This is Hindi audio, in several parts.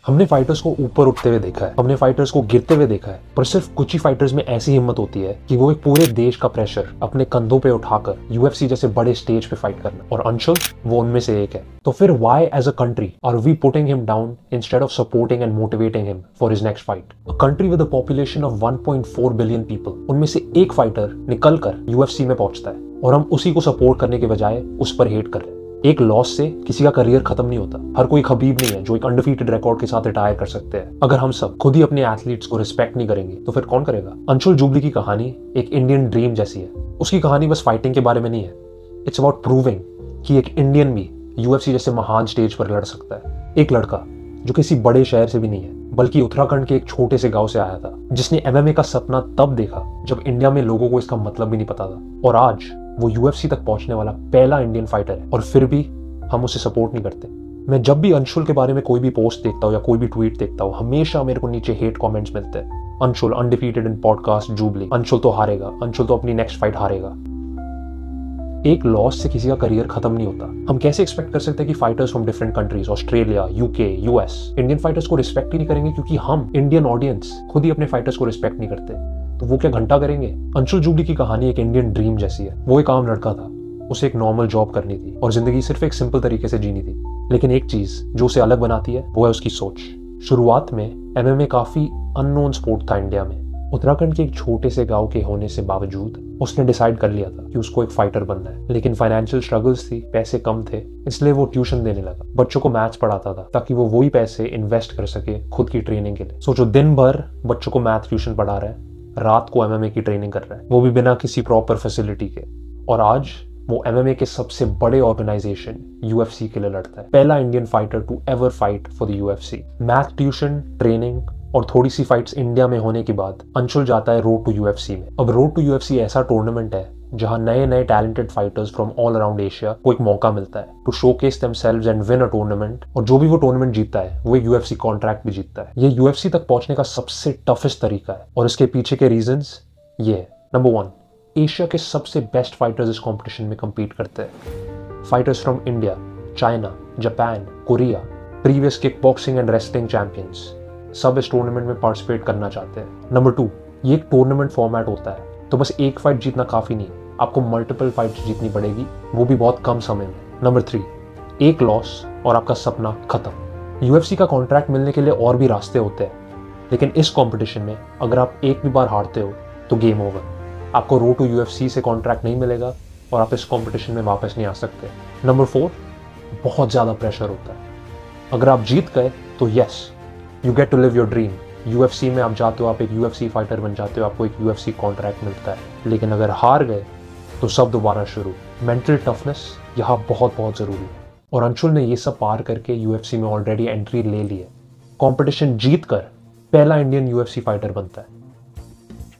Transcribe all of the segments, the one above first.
हमने फाइटर्स को ऊपर उठते हुए देखा है, हमने फाइटर्स को गिरते हुए देखा है, पर सिर्फ कुछ ही फाइटर्स में ऐसी हिम्मत होती है कि वो एक पूरे देश का प्रेशर अपने कंधों पे उठाकर यूएफसी जैसे बड़े स्टेज पे फाइट करना। और अंशुल वो उनमें से एक है। तो फिर why as a country are we putting him down instead of supporting and motivating him for his next fight? A country with a population of 1.4 billion people, उनमें से एक फाइटर निकलकर यूएफसी में पहुंचता है और हम उसी को सपोर्ट करने के बजाय उस पर हेट कर रहे हैं। एक लॉस से किसी का करियर खत्म नहीं होता। हर कोई खबीब नहीं है जो एक अनडिफीटेड रिकॉर्ड के साथ रिटायर कर सकते हैं। अगर हम सब खुद ही अपने एथलीट्स को रिस्पेक्ट नहीं करेंगे तो फिर कौन करेगा? अंशुल जुबली की कहानी एक इंडियन ड्रीम जैसी है। उसकी कहानी बस फाइटिंग के बारे में नहीं है, इट्स अबाउट प्रूविंग कि एक इंडियन भी यूएफसी जैसे महान स्टेज पर लड़ सकता है। एक लड़का जो किसी बड़े शहर से भी नहीं है बल्कि उत्तराखंड के एक छोटे से गांव से आया था, जिसने एमएमए का सपना तब देखा जब इंडिया में लोगों को इसका मतलब भी नहीं पता था, और आज वो यूएफसी तक पहुंचने वाला पहला इंडियन फाइटर है। और फिर भी हम उसे सपोर्ट नहीं करते। मैं जब भी अंशुल के बारे में कोई भी पोस्ट देखता हूँ या कोई भी ट्वीट देखता हूँ, हमेशा मेरे को नीचे हेट कमेंट्स मिलते हैं। Anshul undefeated in podcast Jubli, Anshul तो हारेगा, अंशुल तो अपनी नेक्स्ट फाइट हारेगा। एक लॉस से किसी का करियर खत्म नहीं होता। हम कैसे एक्सपेक्ट कर सकते हैं कि fighters from different countries, Australia, UK, US, Indian fighters को रिस्पेक्ट ही नहीं करेंगे क्योंकि हम इंडियन ऑडियंस खुद ही अपने फाइटर्स को रिस्पेक्ट नहीं करते? तो वो क्या घंटा करेंगे? अंशुल जुबली की कहानी एक इंडियन ड्रीम जैसी है। वो एक आम लड़का था, उसे एक नॉर्मल जॉब करनी थी और जिंदगी सिर्फ एक सिंपल तरीके से जीनी थी। लेकिन एक चीज जो उसे अलग बनाती है वो है उसकी सोच। शुरुआत में एमएमए काफी अननोन स्पोर्ट था इंडिया में। उत्तराखंड के एक छोटे से गांव के होने से बावजूद उसने डिसाइड कर लिया था कि उसको एक फाइटर बनना है। लेकिन फाइनेंशियल स्ट्रगल्स थी, पैसे कम थे, इसलिए वो ट्यूशन देने लगा। बच्चों को मैथ्स पढ़ाता था ताकि वो वही पैसे इन्वेस्ट कर सके खुद की ट्रेनिंग के लिए। सोचो, दिन भर बच्चों को मैथ ट्यूशन पढ़ा रहा है, रात को एमएमए की ट्रेनिंग कर रहा है, वो भी बिना किसी प्रॉपर फैसिलिटी के। और आज वो एमएमए के सबसे बड़े ऑर्गेनाइजेशन यूएफसी के लिए लड़ता है। पहला Indian fighter to ever fight for the UFC. Math tuition, training और थोड़ी सी फाइट्स इंडिया में होने के बाद अंशुल जाता है रोड टू यूएफसी में। अब रोड टू यूएफसी ऐसा टूर्नामेंट है जहां नए नए talented fighters from all around Asia को एक मौका मिलता है to showcase themselves and win a tournament. और जो भी वो टूर्नामेंट जीतता है वो एक यूएफसी कॉन्ट्रैक्ट भी जीतता है। ये यूएफसी तक पहुंचने का सबसे टफेस्ट तरीका है और इसके पीछे के रीजंस ये है। नंबर 1, एशिया के सबसे बेस्ट फाइटर्स इस कंपटीशन में compete करते हैं। Fighters from India, China, Japan, Korea, previous kick boxing and wrestling champions सब इस टूर्नामेंट में पार्टिसिपेट करना चाहते हैं। नंबर 2, ये एक टूर्नामेंट फॉर्मेट होता है, तो बस एक फाइट जीतना काफी नहीं, आपको मल्टीपल फाइट्स जीतनी पड़ेगी, वो भी बहुत कम समय में। नंबर 3, एक लॉस और आपका सपना खत्म। यूएफसी का कॉन्ट्रैक्ट मिलने के लिए और भी रास्ते होते हैं, लेकिन इस कॉम्पिटिशन में अगर आप एक भी बार हारते हो तो गेम ओवर। आपको रोड टू यूएफसी से कॉन्ट्रैक्ट नहीं मिलेगा और आप इस कंपटीशन में वापस नहीं आ सकते। नंबर 4, बहुत ज़्यादा प्रेशर होता है। अगर आप जीत गए तो yes, you get to live your dream. UFC में आप जाते हो, आप एक यूएफसी फाइटर बन जाते हो, आपको एक यूएफसी कॉन्ट्रैक्ट मिलता है। लेकिन अगर हार गए तो सब दोबारा शुरू। मेंटल टफनेस यहाँ बहुत बहुत ज़रूरी है और अंशुल ने ये सब पार करके यूएफसी में ऑलरेडी एंट्री ले ली है। कॉम्पिटिशन जीत कर पहला इंडियन यूएफसी फाइटर बनता है।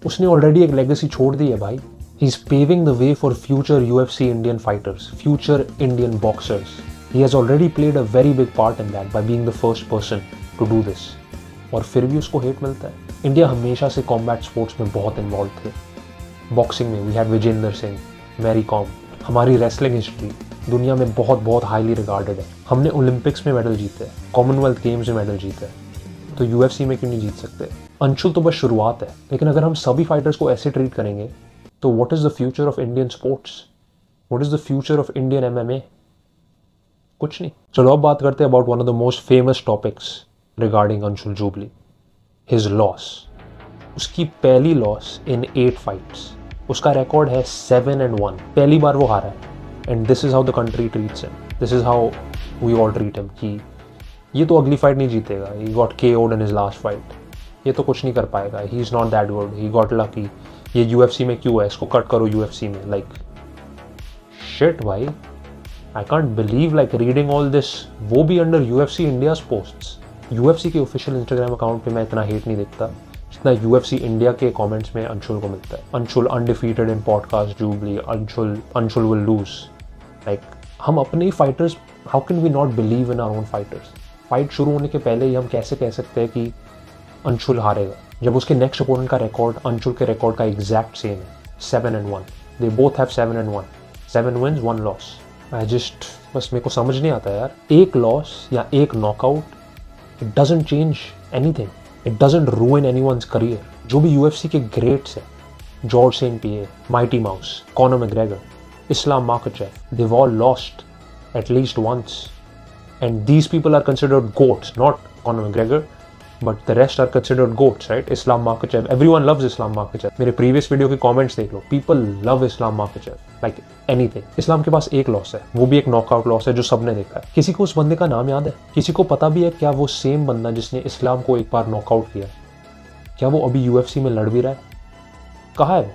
उसने ऑलरेडी एक लेगेसी छोड़ दी है भाई। He is paving the way for future UFC Indian fighters, future Indian boxers. He has already played a very big part in that by being the first person to do this. और फिर भी उसको हेट मिलता है। इंडिया हमेशा से कॉम्बैट स्पोर्ट्स में बहुत इन्वॉल्व थे। बॉक्सिंग में वी हैड विजेंद्र सिंह, मैरी कॉम। हमारी रेसलिंग हिस्ट्री दुनिया में बहुत बहुत हाईली रिगार्डेड है। हमने ओलंपिक्स में मेडल जीते हैं, कॉमनवेल्थ गेम्स में मेडल जीते हैं, तो यूएफसी में क्यों नहीं जीत सकते? अंशुल तो बस शुरुआत है, लेकिन अगर हम सभी फाइटर्स को ऐसे ट्रीट करेंगे तो what is the future of Indian sports? What is the future of Indian MMA? कुछ नहीं। चलो अब बात करते हैं about one of the most famous topics regarding Anshul Jubli, his loss. उसकी पहली लॉस इन 8 फाइट्स। उसका रिकॉर्ड है 7-1। पहली बार वो हारा है and this is how the country treats him, this is how we all treat him कि ये तो अगली फाइट नहीं जीतेगा, he got KO'd in his last fight, ये तो कुछ नहीं कर पाएगा, he is not that good, he got lucky, ये यूएफसी में क्यों है, इसको कट करो यूएफसी में। लाइक शिट भाई, I can't believe like reading all this, वो भी under UFC India's posts. UFC के ऑफिशियल इंस्टाग्राम अकाउंट पे मैं इतना हेट नहीं देखता जितना यूएफसी इंडिया के कमेंट्स में अंशुल को मिलता है। Anshul undefeated in podcast Jubli, Anshul will lose. Like हम अपने ही fighters, how can we not believe in our own fighters? Fight शुरू होने के पहले ही हम कैसे कह सकते हैं कि अंशुल हारेगा, जब उसके नेक्स्ट अपोनेंट का रिकॉर्ड अंशुल के रिकॉर्ड का एग्जैक्ट सेम है, 7-1। They both have 7-1, 7 wins 1 loss। बस मेरे को समझ नहीं आता यार, एक लॉस या एक knockout it doesn't change anything, it doesn't ruin anyone's career. जो भी यूएफसी के ग्रेट्स हैं, George Saint Pierre, Mighty Mouse, Conor McGregor, Islam Makhachev, they've all lost at least once, and these people are considered goats, not Conor McGregor, but the rest are considered goats, right? Islam Makhachev, everyone loves Islam Makhachev. मेरे previous video के comments देख लो, people love Islam Makhachev like anything. इस्लाम के पास एक लॉस है, वो भी एक नॉकआउट लॉस है जो सबने देखा है। किसी को उस बंदे का नाम याद है? किसी को पता भी है क्या वो सेम बंदा जिसने इस्लाम को एक बार नॉकआउट किया, क्या वो अभी यूएफसी में लड़ भी रहा है? कहाँ है वो?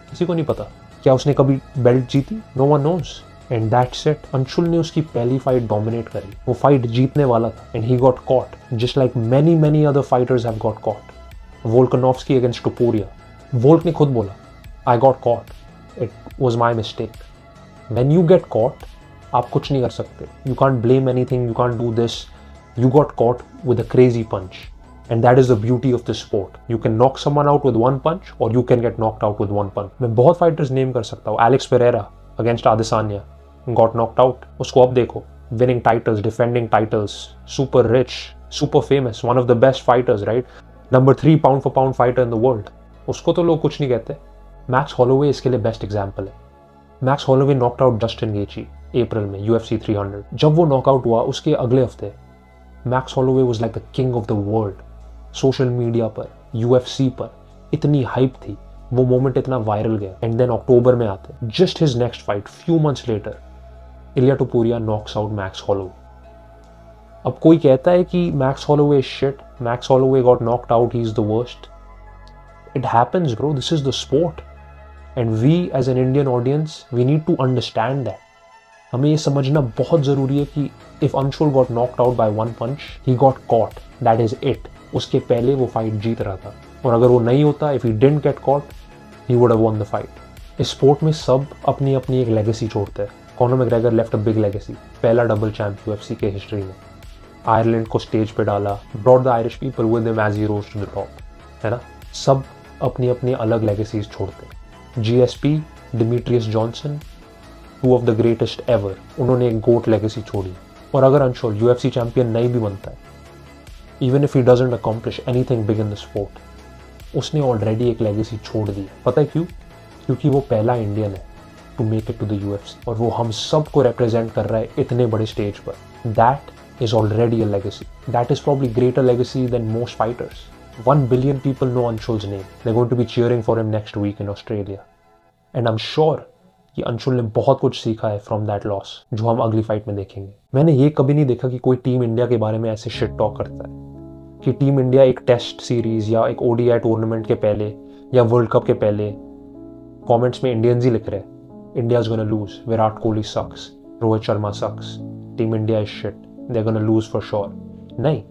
किसी को नहीं पता। क्या उसने कभी बेल्ट जीती? No one knows. And that's it. Anshul ने उसकी पहली फाइट डोमिनेट करी, वो फाइट जीतने वाला था and he got caught just like many other fighters have got caught. Volkanovski against Topuria, Volk ने खुद बोला I got caught, it was my mistake. When you get caught आप कुछ नहीं कर सकते, you can't blame anything, you can't do this, you got caught with a crazy punch. And that is the beauty of this sport. You can knock someone out with one punch or you can get knocked out with one punch. मैं बहुत fighters name कर सकता हूँ। Alex Pereira against Adesanya got knocked out. उसको अब देखो, winning titles, defending titles, super rich, super famous, one of the best fighters, right? Number 3 pound for pound fighter in the world. उसको तो लोग कुछ नहीं कहते। Max Holloway इसके लिए best example है। Max Holloway knocked out Justin Gaethje अप्रैल में UFC 300। जब वो knockout हुआ उसके अगले हफ्ते Max Holloway was like the king of the world. Social media पर, यूएफसी पर इतनी हाइप थी, वो मोमेंट इतना वायरल गया। एंड देन अक्टूबर में आते just his next fight few months later, Ilia Topuria knocks out Max Holloway. अब कोई कहता है कि Max Holloway is shit, Max Holloway got knocked out, he is the worst. It happens bro, this is the sport and we as an Indian audience we need to understand that. हमें ये समझना बहुत जरूरी है कि if Anshul got knocked out by one punch, he got cot, that is it. उसके पहले वो फाइट जीत रहा था और अगर वो नहीं होता, if he didn't get caught, he would have won the fight. इस स्पोर्ट में सब अपनी अपनी एक लेगेसी छोड़ते हैं। Conor McGregor left a big legacy, पहला डबल चैंप यूएफसी के हिस्ट्री में, आयरलैंड को स्टेज पे डाला, brought the Irish people with him as he rose to the top, है ना। सब अपनी अपनी अलग लेगेसीज छोड़ते हैं। GSP, Demetrious Johnson, two of the greatest ever, उन्होंने एक गोट लेगेसी छोड़ी। और अगर अंशुल यूएफसी चैंपियन नहीं भी बनता है, even if he doesn't accomplish anything big in the sport, उसने ऑलरेडी एक लेगेसी छोड़ दी। पता है क्यों? क्योंकि वो पहला इंडियन है to make it to the UFC और वो हम सब को रिप्रेजेंट कर रहा है इतने बड़े स्टेज पर। That is already a legacy, that is probably greater legacy than most fighters. 1 billion people know Anshul's name. They're going to be cheering for him next week in Australia. And I'm sure कि अंशुल ने बहुत कुछ सीखा है फ्रॉम दैट लॉस, जो हम अगली फाइट में देखेंगे। मैंने ये कभी नहीं देखा कि कोई टीम इंडिया के बारे में ऐसे शिट टॉक करता है कि टीम इंडिया एक टेस्ट सीरीज या एक ओडीआई टूर्नामेंट के पहले या वर्ल्ड कप के पहले कमेंट्स में इंडियंस ही लिख रहे हैं, India is gonna lose, Virat Kohli sucks, Rohit Sharma sucks, team India is shit, they are gonna lose for sure. नहीं,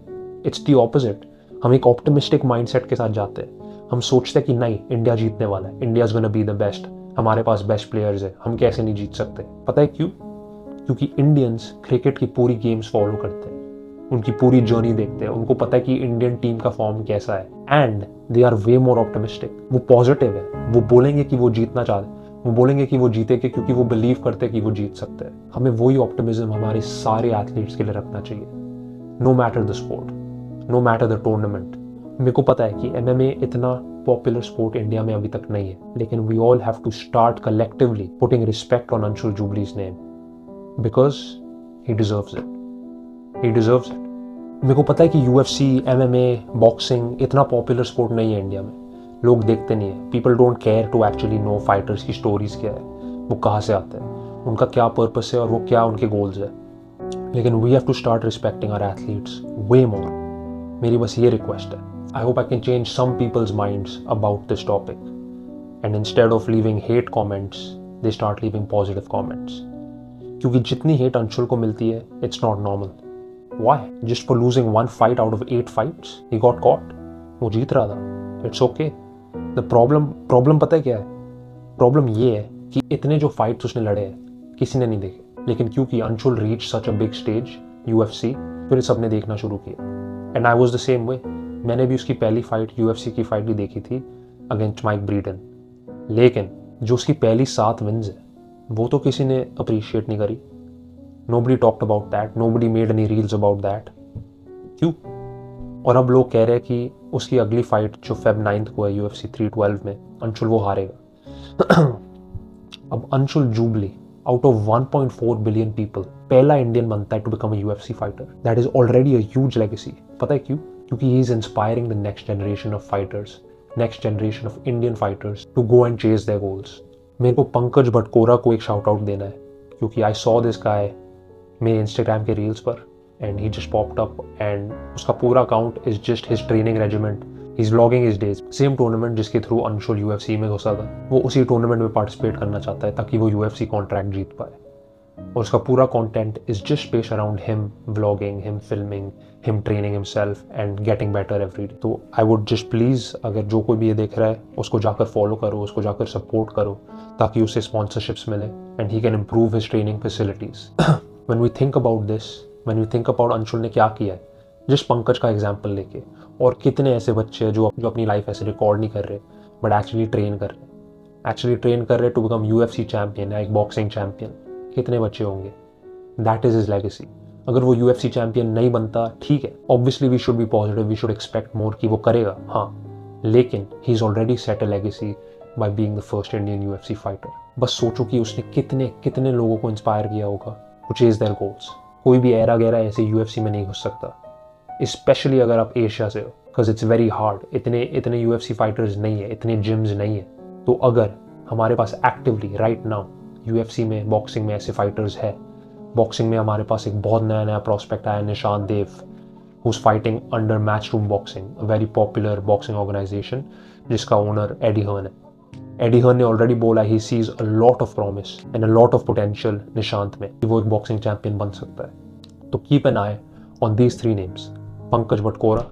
इट्स द ऑपोजिट। हम एक ऑप्टिमिस्टिक माइंडसेट के साथ जाते हैं। हम सोचते हैं कि नहीं, इंडिया जीतने वाला है, India is gonna be the best, हमारे पास बेस्ट प्लेयर्स है, हम कैसे नहीं जीत सकते। पता है क्यों? क्योंकि इंडियंस क्रिकेट की पूरी गेम्स फॉलो करते हैं, उनकी पूरी जर्नी देखते हैं, उनको पता है कि इंडियन टीम का फॉर्म कैसा है and they are way more optimistic. वो पॉजिटिव है, वो बोलेंगे कि वो जीतना चाहते हैं, वो बोलेंगे कि वो जीतेंगे क्योंकि वो बिलीव करते हैं कि वो जीत सकते हैं। हमें वही ऑप्टिमिज्म हमारे सारे एथलीट्स के लिए रखना चाहिए, no matter the sport, no matter the tournament. मेरे को पता है कि एमएमए इतना पॉपुलर स्पोर्ट इंडिया में अभी तक नहीं है, लेकिन we all have to start collectively putting respect on Anshul Jubli's name because he deserves it, he deserves it. मेरे को पता है कि यूएफसी, एमएमए, बॉक्सिंग इतना पॉपुलर स्पोर्ट नहीं है इंडिया में, लोग देखते नहीं है। People don't care to actually know fighters की स्टोरीज क्या है, वो कहाँ से आते हैं, उनका क्या पर्पस है और वो क्या उनके गोल्स है। लेकिन we have to start respecting our athletes way more. मेरी बस ये रिक्वेस्ट है। I hope I can change some people's minds about this topic and instead of leaving hate comments they start leaving positive comments. क्योंकि जितनी हेट अंशुल को मिलती है, it's not normal. Why? Just for losing 1 fight out of 8 fights? He got caught. वो जीत रहा था। It's okay. The problem पता है क्या है? Problem ये है कि इतने जो fights उसने लड़े हैं, किसी ने नहीं देखे। लेकिन क्योंकि Anshul reached such a big stage, UFC, फिर सबने देखना शुरू किया। And I was the same way. मैंने भी उसकी पहली फाइट, UFC की फाइट भी देखी थी अगेंस्ट माइक ब्रीडन। लेकिन जो उसकी पहली 7 विन्स है, वो तो किसी ने अप्रिशिएट नहीं करी। Nobody talked about that. Nobody made any reels about that. क्यों? और अब लोग कह रहे हैं कि उसकी अगली फाइट जो Feb 9 को है UFC 312 में, अंशुल वो हारेगा। अब Anshul Jubli out of 1.4 billion people पहला इंडियन बनता है to become a UFC fighter. That is already a huge legacy. पता है क्यों? क्योंकि he is inspiring the next generation of fighters, next generation of Indian fighters to go and chase their goals. मेरे को पंकज भटकोरा को एक शाउट आउट देना है, क्योंकि आई सॉ दिस गाय मेरे इंस्टाग्राम के रील्स पर and he just popped up and उसका पूरा account is just his training regiment, he is vlogging his days. Same tournament जिसके थ्रू अंशुल UFC में घुसा था, वो उसी टूर्नामेंट में पार्टिसिपेट करना चाहता है ताकि वो UFC कॉन्ट्रैक्ट जीत पाए। और उसका पूरा content is just based around him vlogging, him filming, him training himself and getting better every day. तो आई वुड जस्ट प्लीज, अगर जो कोई भी ये देख रहा है उसको जाकर फॉलो करो, उसको जाकर सपोर्ट करो ताकि उसे स्पॉन्सरशिप्स मिले and he can improve his training facilities. When we think about this, when we think about Anshul ने क्या किया है, जस्ट पंकज का एग्जाम्पल लेके, और कितने ऐसे बच्चे हैं जो अपनी लाइफ ऐसे रिकॉर्ड नहीं कर रहे बट एक्चुअली ट्रेन कर रहे टू बिकम UFC चैंपियन या एक बॉक्सिंग चैंपियन। कितने बच्चे होंगे? That is his legacy. अगर वो UFC चैंपियन नहीं बनता, ठीक है, obviously we should be positive, we should expect more कि वो करेगा, हाँ, लेकिन he is already set a legacy by being the first Indian UFC fighter. बस सोचो कि उसने कितने कितने लोगों को इंस्पायर किया होगा टू चेज देयर गोल्स। कोई भी एरा गैरा ऐसे UFC में नहीं घुस सकता, स्पेशली अगर आप एशिया से हो, बिकॉज इट्स वेरी हार्ड। इतने UFC फाइटर्स नहीं है, इतने जिम्स नहीं है। तो अगर हमारे पास एक्टिवली राइट नाउ UFC में, बॉक्सिंग में ऐसे फाइटर्स है, बॉक्सिंग में हमारे पास एक बहुत नया प्रोस्पेक्ट आया, Nishant Dev, who is fighting under Matchroom boxing, a very popular boxing organisation जिसका ओनर एडी हर्न है। एडी हर्न ने ऑलरेडी बोला he sees a lot of promise and a lot of potential Nishant में कि वो एक बॉक्सिंग चैंपियन बन सकता है। तो keep an eye on these 3 names, Pankaj Bhatkora,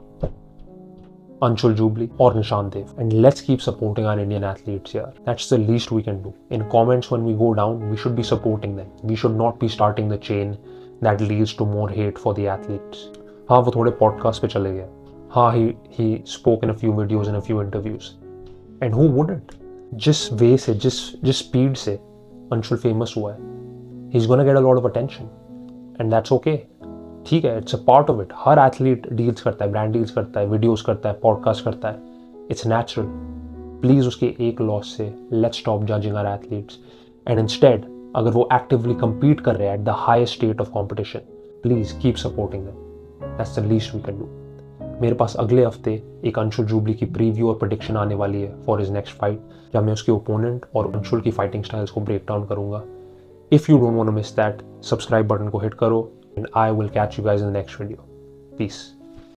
Anshul Jubli or Nishant Dev, and let's keep supporting our Indian athletes here. That's the least we can do. In comments when we go down, we should be supporting them. We should not be starting the chain that leads to more hate for the athletes. हाँ, वो थोड़े podcast पे चले गए. हाँ, he spoke in a few videos and a few interviews. And who wouldn't? जिस way से, जिस speed से Anshul famous हुआ है, he's gonna get a lot of attention, and that's okay. ठीक है, it's a part of it. Her athlete deals करता है, ब्रांड डील्स करता है, वीडियोस करता है, पॉडकास्ट करता है, इट्स नेचुरल। प्लीज उसके एक लॉस से let's stop judging our athletes and instead, अगर वो एक्टिवली compete कर रहे हैं at the highest state of competition, please keep supporting them. That's the least we can do. मेरे पास अगले हफ्ते एक अंशुल जूबली की प्रीव्यू और प्रेडिक्शन आने वाली है फॉर हिज नेक्स्ट फाइट, जब मैं उसके ओपोनेंट और अंशुल की फाइटिंग स्टाइल्स को ब्रेक डाउन करूंगा। If you don't want to miss that, subscribe button को हिट करो and I will catch you guys in the next video. Peace.